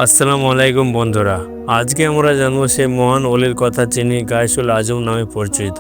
আসসালামু আলাইকুম বন্ধুরা। আজকে আমরা জানবো সেই মহান ওলির কথা, যিনি গায়সুল আজম নামে পরিচিত।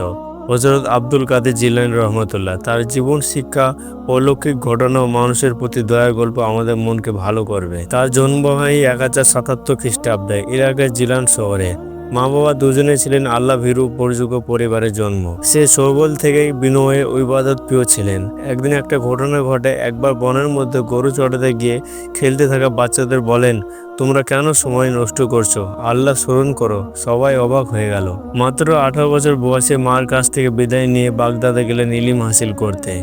হযরত আব্দুল কাদের জিলানী রহমতুল্লাহ। তার জীবন, শিক্ষা, অলৌকিক ঘটনা ও মানুষের প্রতি দয়ার গল্প আমাদের মনকে ভালো করবে। তার জন্ম হয় 1077 খ্রিস্টাব্দে ইরাকের জিলান শহরে। মা বাবা দুজনেই ছিলেন আল্লাহ ভীরু পরিযোগ্য পরিবারে জন্ম। সে ছোটবেলা থেকেই বিনয়ে ও ইবাদত প্রিয় ছিলেন। একদিন একটা ঘটনা ঘটে। একবার বনের মধ্যে গরু চড়াতে গিয়ে খেলতে থাকা বাচ্চাদের বলেন, তোমরা কেন সময় নষ্ট করছো? আল্লাহ স্মরণ করো। সবাই অবাক হয়ে গেল। মাত্র 18 বছর বয়সে মার কাছ থেকে বিদায় নিয়ে বাগদাদে গেলেন ইলম হাসিল করতে।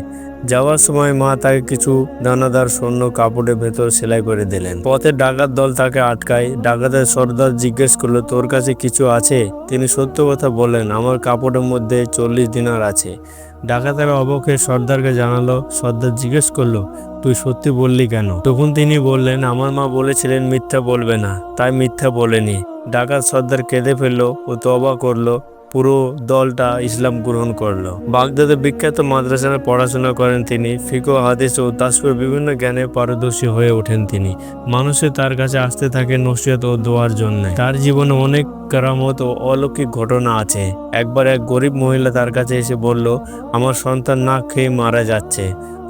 যাওয়ার সময় মা তাকে কিছু দানাদার স্বর্ণ কাপড়ের ভেতর সেলাই করে দিলেন। পথে ডাকাত দল তাকে আটকায়। ডাকাতের সর্দার জিজ্ঞেস করলো, তোর কাছে কিছু আছে? তিনি সত্য কথা বললেন, আমার কাপড়ের মধ্যে 40 দিনার আছে। ডাকাতেরা অবাক হয়ে সর্দারকে জানালো। সর্দার জিজ্ঞেস করলো, তুই সত্যি বললি কেন? তখন তিনি বললেন, আমার মা বলেছিলেন মিথ্যা বলবে না, তাই মিথ্যা বলেনি। ডাকাত সর্দার কেঁদে ফেললো ও তওবা করলো। পুরো দলটা ইসলাম গ্রহণ করলো। বাগদাদের বিখ্যাত মাদ্রাসায় পড়াশোনা করেন তিনি। ফিকহ, হাদিস ও তাফসীরের বিভিন্ন জ্ঞানে পারদর্শী হয়ে ওঠেন তিনি। মানুষে তার কাছে আসতে থাকে নসিহত ও দোয়ার জন্য। তার জীবনে অনেক কারামত ও অলৌকিক ঘটনা আছে। একবার এক গরিব মহিলা তার কাছে এসে বলল, আমার সন্তান না খেয়ে মারা যাচ্ছে।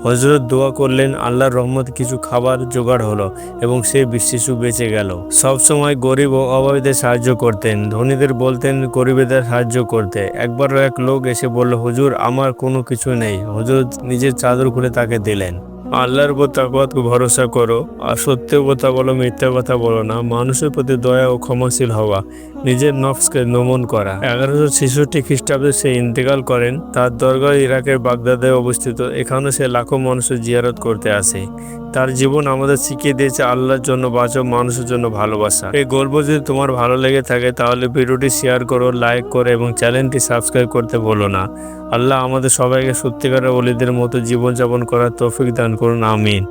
হযরত দোয়া করলেন, আল্লাহর রহমত কিছু খাবার জোগাড় হলো এবং সে শিশু বেঁচে গেল। সবসময় গরিব ও অভাবীদের সাহায্য করতেন। ধনীদের বলতেন গরিবদের সাহায্য করতে। একবারও এক লোক এসে বলল, হুজুর আমার কোনো কিছু নেই। হযরত নিজের চাদর খুলে তাকে দিলেন। আল্লাহর উপর তাকওয়াত ভরসা করো, আর সত্য কথা বলো, মিথ্যা কথা বলো না। মানুষের প্রতি দয়া ও ক্ষমাশীল হওয়া, নিজের নফসকে দমন করা। 1166 খ্রিস্টাব্দে সে ইন্তেকাল করেন। তার দরগা ইরাকের বাগদাদে অবস্থিত। এখানে সে লাখো মানুষের জিয়ারত করতে আসে। তার জীবন আমাদের শিখিয়ে দিয়েছে আল্লাহর জন্য বাঁচো, মানুষের জন্য ভালোবাসা। এই গল্প যদি তোমার ভালো লেগে থাকে তাহলে ভিডিওটি শেয়ার করো, লাইক করো এবং চ্যানেলটি সাবস্ক্রাইব করতে ভুলো না। আল্লাহ আমাদের সবাইকে সত্যিকারের ওলিদের মতো জীবনযাপন করার তৌফিক দান করুন। আমিন।